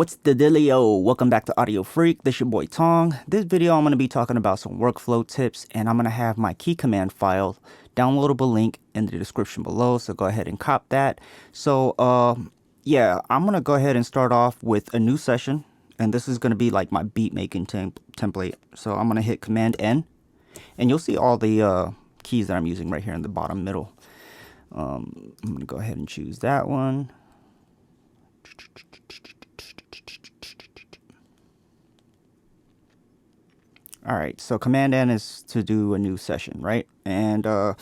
What's the dealio? Welcome back to Audio Freak. This your boy Tong. This video I'm going to be talking about some workflow tips, and I'm going to have my key command file, downloadable link in the description below, so go ahead and cop that. So yeah, I'm going to go ahead and start off with a new session, and this is going to be like my beat making template. So I'm going to hit Command N, and you'll see all the keys that I'm using right here in the bottom middle. I'm going to go ahead and choose that one. All right, so Command N is to do a new session, right? And all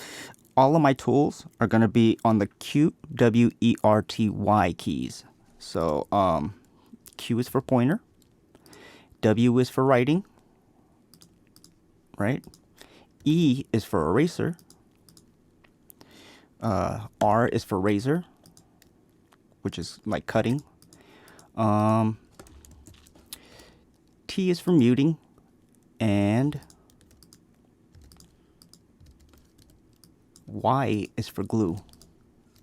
of my tools are going to be on the Q, W, E, R, T, Y keys. So Q is for pointer, W is for writing, right? E is for eraser, R is for razor, which is like cutting. T is for muting, and Y is for glue.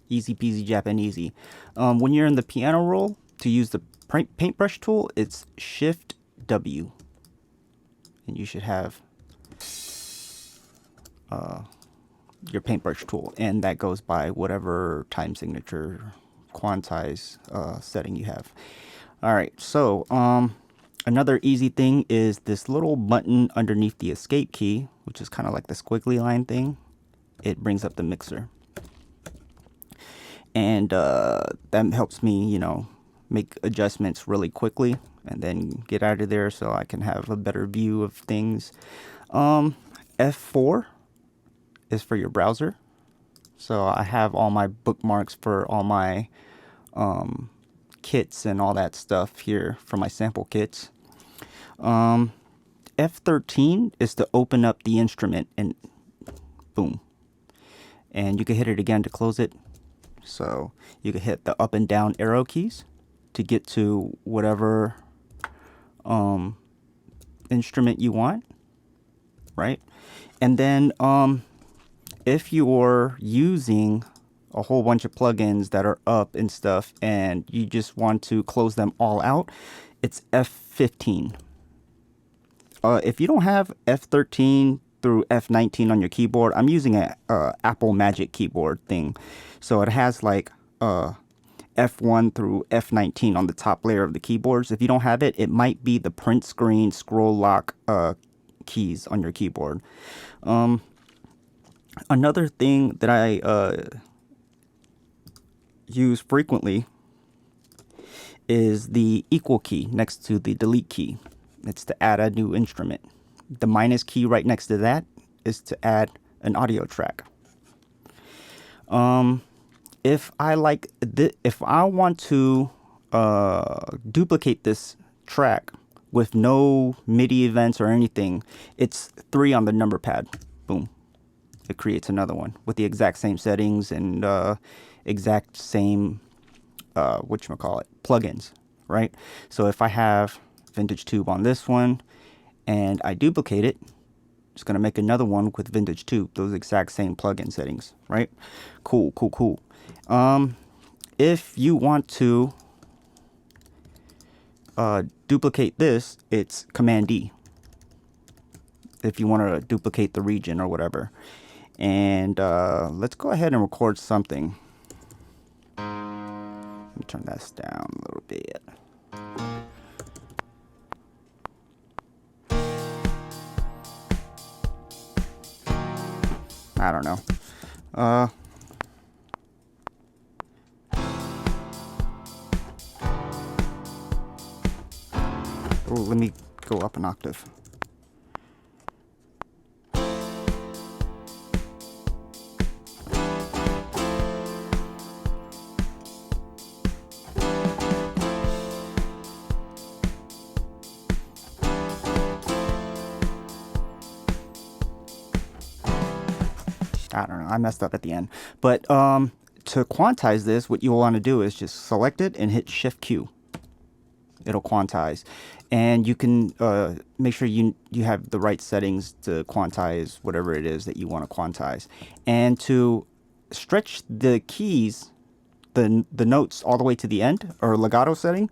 Easy peasy Japanesey. When you're in the piano roll, to use the paintbrush tool, it's Shift W, and you should have your paintbrush tool, and that goes by whatever time signature quantize setting you have. All right, so another easy thing is this little button underneath the escape key, which is kind of like the squiggly line thing. It brings up the mixer, and that helps me, you know, make adjustments really quickly and then get out of there so I can have a better view of things. F4 is for your browser. So I have all my bookmarks for all my kits and all that stuff here for my sample kits. F13 is to open up the instrument, and boom. And you can hit it again to close it. So you can hit the up and down arrow keys to get to whatever instrument you want, right? And then if you're using a whole bunch of plugins that are up and stuff and you just want to close them all out, it's F15. If you don't have F13 through F19 on your keyboard, I'm using a Apple Magic keyboard thing. So it has like F1 through F19 on the top layer of the keyboards. If you don't have it, it might be the print screen scroll lock keys on your keyboard. Another thing that I use frequently is the equal key next to the delete key. It's to add a new instrument. The minus key right next to that is to add an audio track. If I want to duplicate this track with no MIDI events or anything, it's 3 on the number pad. Boom. It creates another one with the exact same settings and exact same plugins, right? So if I have Vintage Tube on this one and I duplicate it, it's going to make another one with Vintage Tube, those exact same plugin settings, right? Cool. If you want to duplicate this, it's Command D. If you want to duplicate the region or whatever. And let's go ahead and record something. Let me turn this down a little bit. I don't know. Oh, let me go up an octave. I don't know, I messed up at the end. But to quantize this, what you'll want to do is just select it and hit Shift Q. It'll quantize. And you can make sure you have the right settings to quantize whatever it is that you want to quantize. And to stretch the keys, the notes all the way to the end, or legato setting,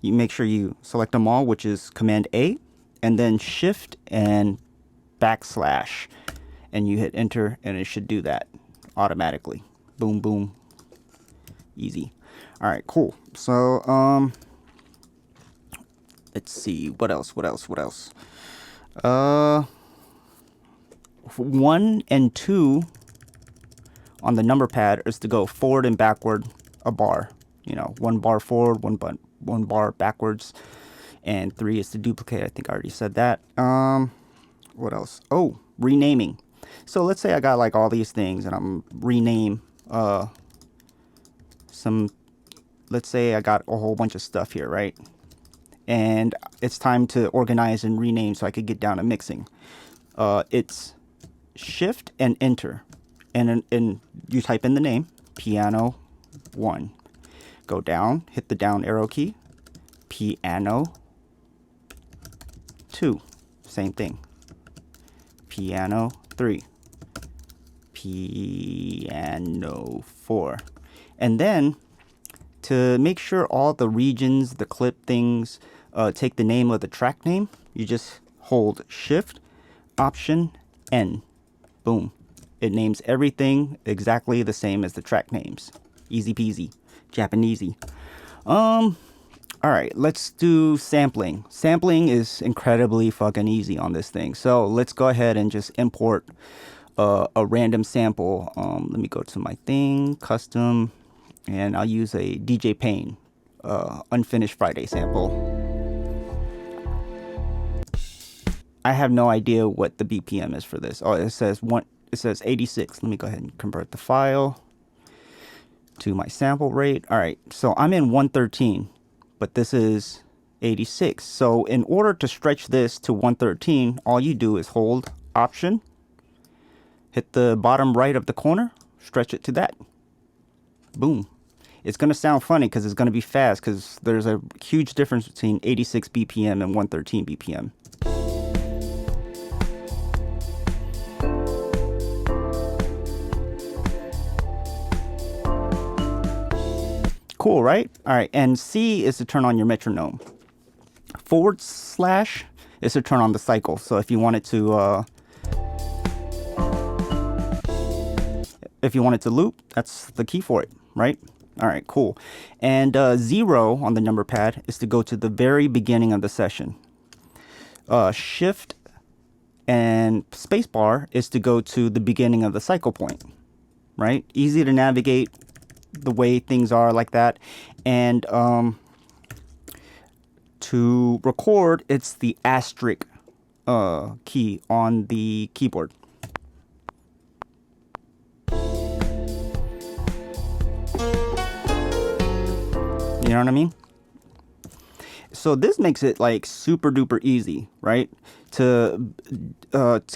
you make sure you select them all, which is Command A, and then Shift and backslash, and you hit enter, and it should do that automatically. Boom, boom, easy. All right, cool. So let's see, what else? 1 and 2 on the number pad is to go forward and backward a bar. You know, 1 bar forward, 1 bar backwards, and 3 is to duplicate. I think I already said that. What else? Oh, renaming. So let's say I got like all these things, and I'm rename some. Let's say I got a whole bunch of stuff here, right? And it's time to organize and rename so I could get down to mixing. It's Shift and enter, and you type in the name, piano 1. Go down, hit the down arrow key, piano 2, same thing, piano 3, piano 4. And then to make sure all the regions, the clip things, take the name of the track name, you just hold Shift, Option, N. Boom. It names everything exactly the same as the track names. Easy peasy. Japanesey. All right, let's do sampling. Sampling is incredibly fucking easy on this thing. So let's go ahead and just import a random sample. Let me go to my thing, custom, and I'll use a DJ Payne Unfinished Friday sample. I have no idea what the BPM is for this. Oh, it says 86. Let me go ahead and convert the file to my sample rate. All right, so I'm in 113, but this is 86. So in order to stretch this to 113, all you do is hold Option, hit the bottom right of the corner, stretch it to that. Boom. It's going to sound funny because it's going to be fast, because there's a huge difference between 86 BPM and 113 BPM. Cool, right? All right, and C is to turn on your metronome. / is to turn on the cycle. So if you wanted to loop, that's the key for it, right? All right, cool. And 0 on the number pad is to go to the very beginning of the session. Shift and spacebar is to go to the beginning of the cycle point, right? Easy to navigate the way things are like that. And to record, it's the asterisk key on the keyboard. You know what I mean? So this makes it like super duper easy, right? To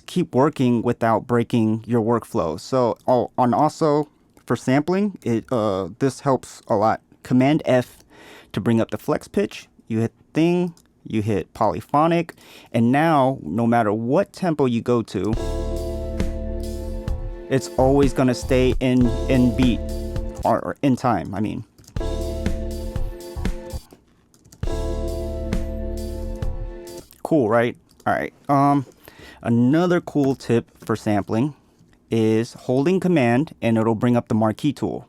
keep working without breaking your workflow. So also for sampling, this helps a lot. Command F to bring up the flex pitch. You hit thing, you hit polyphonic, and now no matter what tempo you go to, it's always gonna stay in beat or in time. I mean. Cool, right? All right. Another cool tip for sampling is holding Command, and it'll bring up the marquee tool.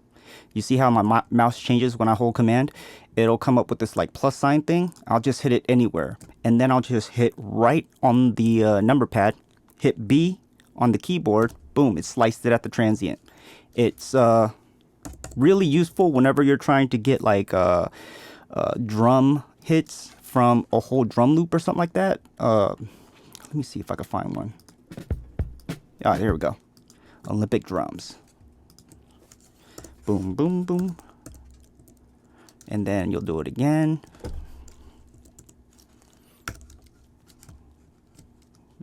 You see how my mouse changes when I hold Command? It'll come up with this like plus sign thing. I'll just hit it anywhere, and then I'll just hit right on the number pad, hit B on the keyboard. Boom! It sliced it at the transient. It's really useful whenever you're trying to get like drum hits from a whole drum loop or something like that. Let me see if I can find one. Ah, here we go. Olympic drums. Boom, boom, boom. And then you'll do it again.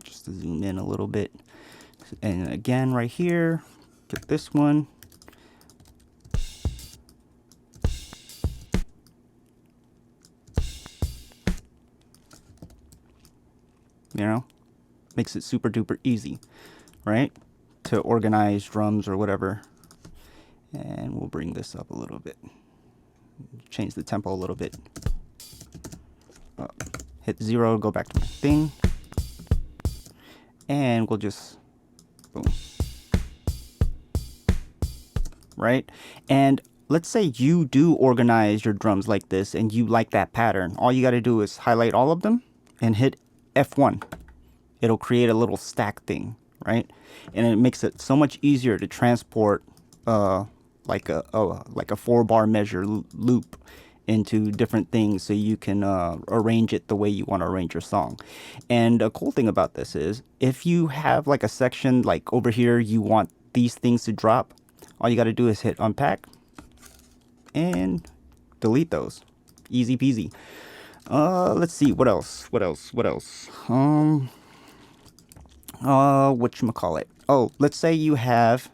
Just to zoom in a little bit. And again right here, get this one. You know, makes it super duper easy, right? To organize drums or whatever. And we'll bring this up a little bit. Change the tempo a little bit. hit 0, go back to my thing, and we'll just boom. Right? And let's say you do organize your drums like this and you like that pattern. All you got to do is highlight all of them and hit F1. It'll create a little stack thing, right? And it makes it so much easier to transport like a 4-bar measure loop into different things, so you can arrange it the way you want to arrange your song. And a cool thing about this is if you have like a section like over here, you want these things to drop, all you got to do is hit unpack and delete those. Easy peasy. Let's see, what else? Whatchamacallit? Oh, let's say you have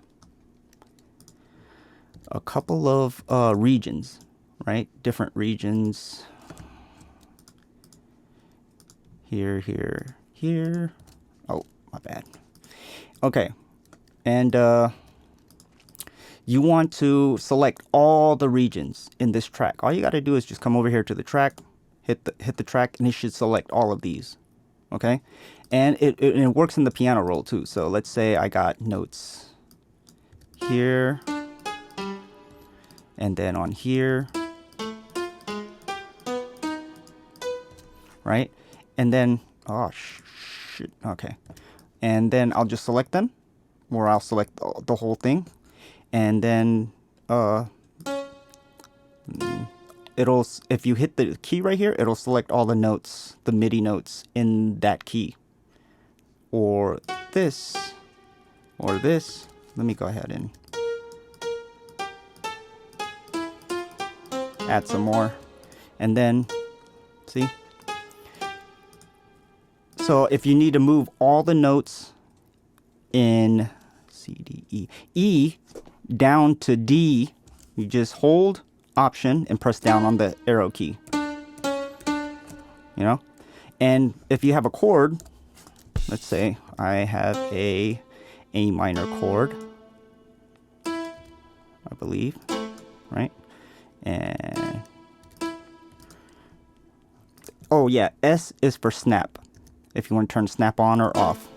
a couple of regions, right? Different regions. Here. Oh, my bad. Okay. And you want to select all the regions in this track. All you got to do is just come over here to the track, hit the track, and it should select all of these. Okay? And it works in the piano roll too. So let's say I got notes here, and then on here, right? And then, oh shit, okay. And then I'll just select them, or I'll select the whole thing. And then if you hit the key right here, it'll select all the notes, the MIDI notes in that key. Or this, or this. Let me go ahead and add some more. And then, see? So if you need to move all the notes in C, D, E down to D, you just hold Option and press down on the arrow key. You know? And if you have a chord, let's say I have a minor chord, I believe, right? And oh yeah, S is for snap, if you want to turn snap on or off,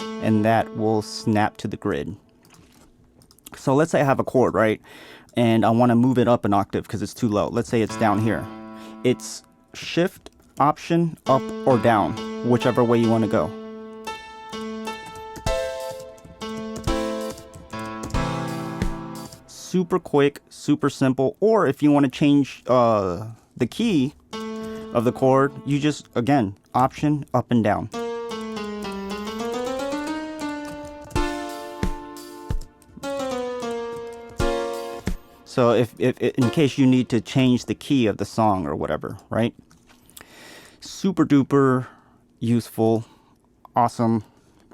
and that will snap to the grid. So let's say I have a chord, right? And I want to move it up an octave because it's too low. Let's say it's down here. It's Shift, Option, up or down, whichever way you want to go. Super quick, super simple. Or if you want to change the key of the chord, you just, again, Option, up and down. So if in case you need to change the key of the song or whatever, right? Super duper useful, awesome.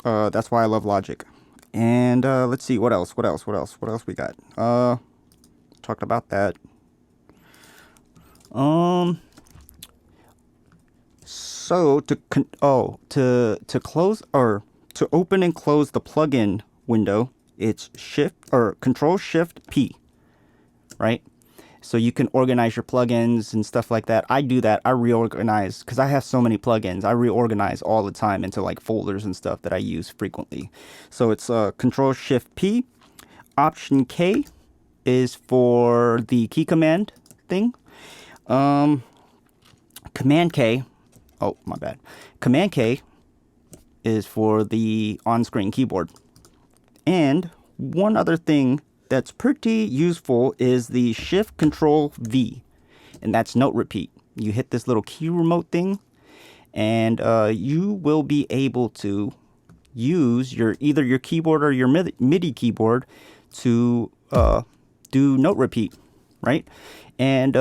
That's why I love Logic. And let's see, what else we got? Talked about that. So to close or to open and close the plugin window, it's Control Shift P. Right? So you can organize your plugins and stuff like that. I do that. I reorganize because I have so many plugins. I reorganize all the time into like folders and stuff that I use frequently. So it's Control Shift P. Option K is for the key command thing. Command K. Oh, my bad. Command K is for the on-screen keyboard. And one other thing that's pretty useful is the Shift Control V, and that's note repeat. You hit this little key remote thing, and you will be able to use either your keyboard or your MIDI keyboard to do note repeat, right? And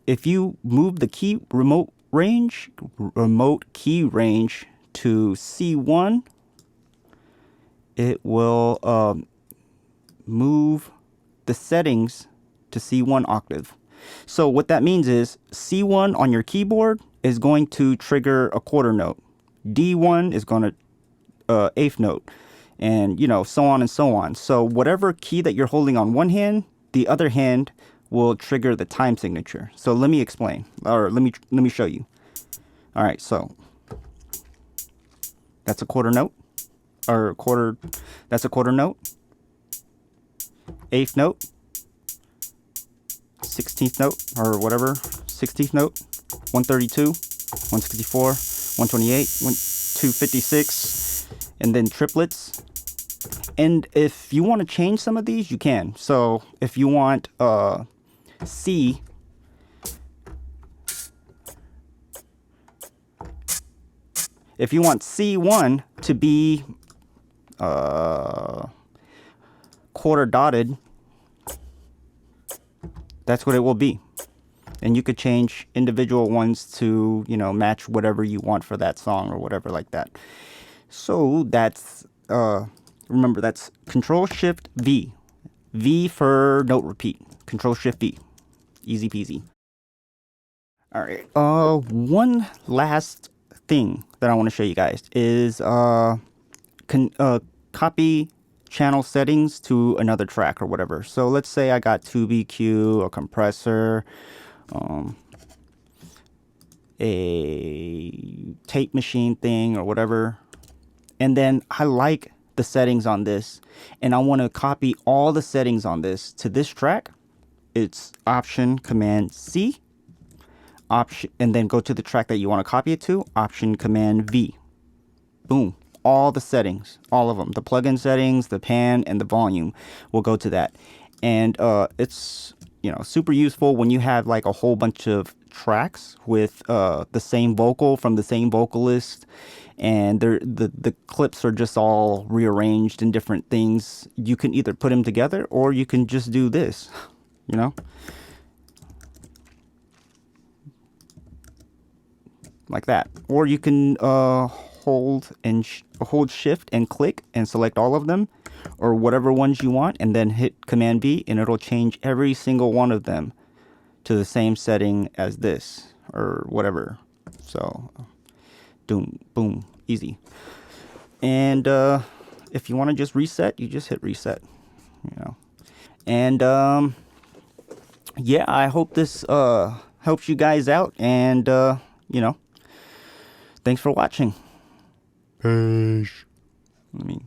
if you move the remote key range to C1, it will move the settings to C1 octave. So what that means is C1 on your keyboard is going to trigger a quarter note. D1 is going to eighth note, and so on and so on. So whatever key that you're holding on one hand, the other hand will trigger the time signature. So let me explain, or let me show you. All right, so that's a quarter note, or quarter, that's a quarter note, eighth note, 16th note, or whatever, 16th note, 132, 164, 128, 256, and then triplets. And if you want to change some of these, you can. So if you want C, if you want C1 to be quarter dotted, that's what it will be. And you could change individual ones to, you know, match whatever you want for that song or whatever like that. So that's, remember, that's Control Shift V. V for note repeat. Control Shift V. Easy peasy. All right. One last thing that I want to show you guys is copy channel settings to another track or whatever. So let's say I got 2BQ, a compressor, a tape machine thing or whatever, and then I like the settings on this and I want to copy all the settings on this to this track. It's Option Command C, Option, and then go to the track that you want to copy it to, Option Command V. Boom. All the settings, all of them, the plugin settings, the pan, and the volume will go to that. And it's, you know, super useful when you have like a whole bunch of tracks with the same vocal from the same vocalist, and the clips are just all rearranged in different things. You can either put them together or you can just do this, you know, like that. Or you can hold shift and click and select all of them, or whatever ones you want, and then hit Command B and it'll change every single one of them to the same setting as this or whatever. So boom, boom, easy. And if you want to just reset, you just hit reset, you know. And yeah, I hope this helps you guys out, and you know, thanks for watching. Peace. Let me